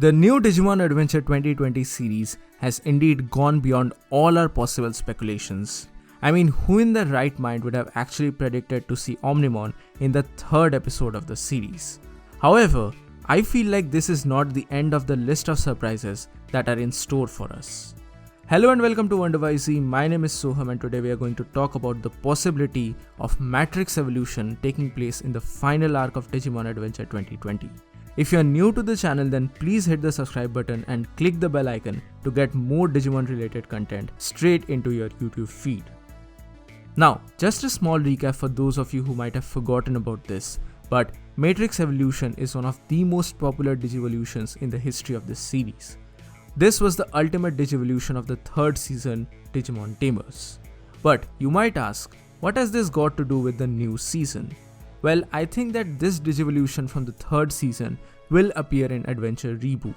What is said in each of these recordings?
The new Digimon Adventure 2020 series has indeed gone beyond all our possible speculations. I mean, who in their right mind would have actually predicted to see Omnimon in the third episode of the series? However, I feel like this is not the end of the list of surprises that are in store for us. Hello and welcome to WonderYZ, my name is Soham and today we are going to talk about the possibility of Matrix evolution taking place in the final arc of Digimon Adventure 2020. If you are new to the channel, then please hit the subscribe button and click the bell icon to get more Digimon related content straight into your YouTube feed. Now, just a small recap for those of you who might have forgotten about this, but Matrix Evolution is one of the most popular Digivolutions in the history of this series. This was the ultimate Digivolution of the third season, Digimon Tamers. But you might ask, what has this got to do with the new season? Well, I think that this Digivolution from the third season will appear in Adventure Reboot,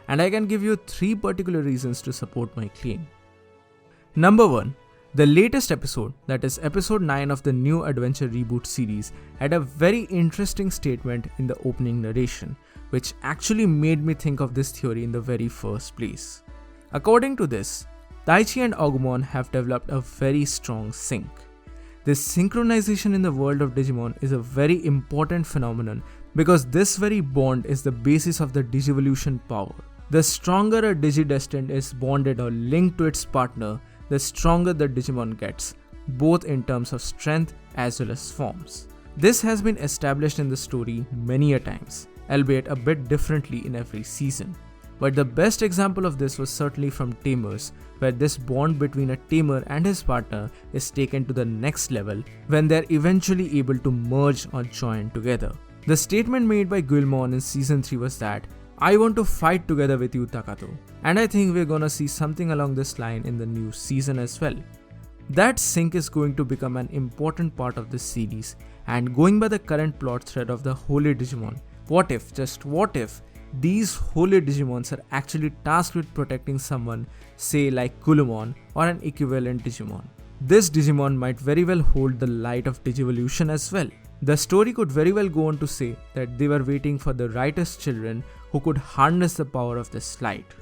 and I can give you 3 particular reasons to support my claim. Number 1. The latest episode, that is episode 9 of the new Adventure Reboot series, had a very interesting statement in the opening narration, which actually made me think of this theory in the very first place. According to this, Taichi and Agumon have developed a very strong sync. This synchronization in the world of Digimon is a very important phenomenon because this very bond is the basis of the Digivolution power. The stronger a Digidestined is bonded or linked to its partner, the stronger the Digimon gets, both in terms of strength as well as forms. This has been established in the story many a times, albeit a bit differently in every season. But the best example of this was certainly from Tamers, where this bond between a tamer and his partner is taken to the next level when they're eventually able to merge or join together. The statement made by Guilmon in season 3 was that, "I want to fight together with you, Takato," and I think we're gonna see something along this line in the new season as well. That sync is going to become an important part of this series, and going by the current plot thread of the Holy Digimon, what if, just what if, these Holy Digimons are actually tasked with protecting someone, say like Gulumon or an equivalent Digimon. This Digimon might very well hold the light of Digivolution as well. The story could very well go on to say that they were waiting for the righteous children who could harness the power of this light.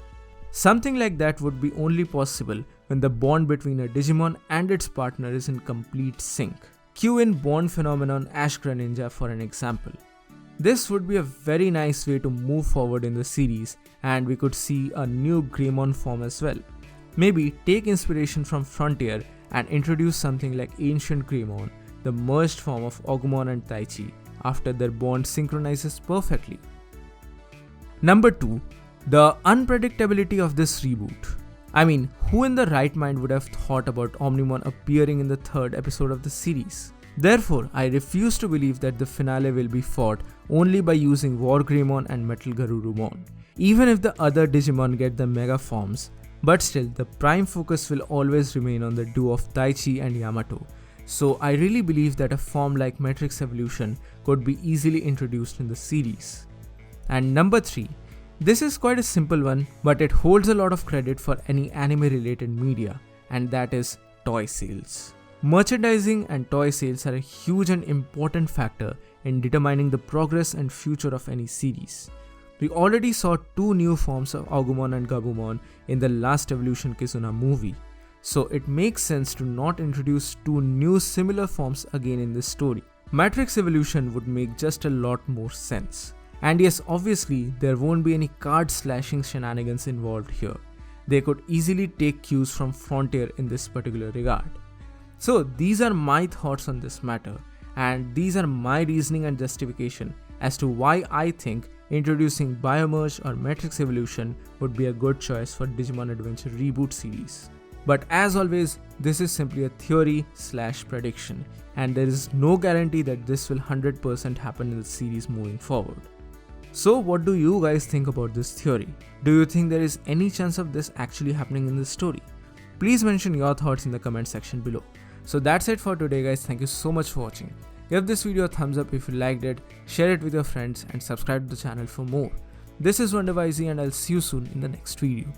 Something like that would be only possible when the bond between a Digimon and its partner is in complete sync. Cue in bond phenomenon Ash Greninja for an example. This would be a very nice way to move forward in the series, and we could see a new Greymon form as well. Maybe take inspiration from Frontier and introduce something like Ancient Greymon, the merged form of Agumon and Taichi, after their bond synchronizes perfectly. Number 2. The unpredictability of this reboot. I mean, who in the right mind would have thought about Omnimon appearing in the third episode of the series? Therefore, I refuse to believe that the finale will be fought only by using War Greymon and Metal Garurumon, even if the other Digimon get the mega forms, but still the prime focus will always remain on the duo of Taichi and Yamato, so I really believe that a form like Matrix Evolution could be easily introduced in the series. And number 3, this is quite a simple one, but it holds a lot of credit for any anime related media, and that is toy sales. Merchandising and toy sales are a huge and important factor in determining the progress and future of any series. We already saw 2 new forms of Agumon and Gabumon in the last Evolution Kizuna movie, so it makes sense to not introduce 2 new similar forms again in this story. Matrix Evolution would make just a lot more sense. And yes, obviously there won't be any card slashing shenanigans involved here. They could easily take cues from Frontier in this particular regard. So these are my thoughts on this matter, and these are my reasoning and justification as to why I think introducing Biomerge or Matrix Evolution would be a good choice for Digimon Adventure Reboot series. But as always, this is simply a theory/prediction, and there is no guarantee that this will 100% happen in the series moving forward. So what do you guys think about this theory? Do you think there is any chance of this actually happening in the story? Please mention your thoughts in the comment section below. So that's it for today guys, thank you so much for watching. Give this video a thumbs up if you liked it, share it with your friends and subscribe to the channel for more. This is WonderYZ and I'll see you soon in the next video.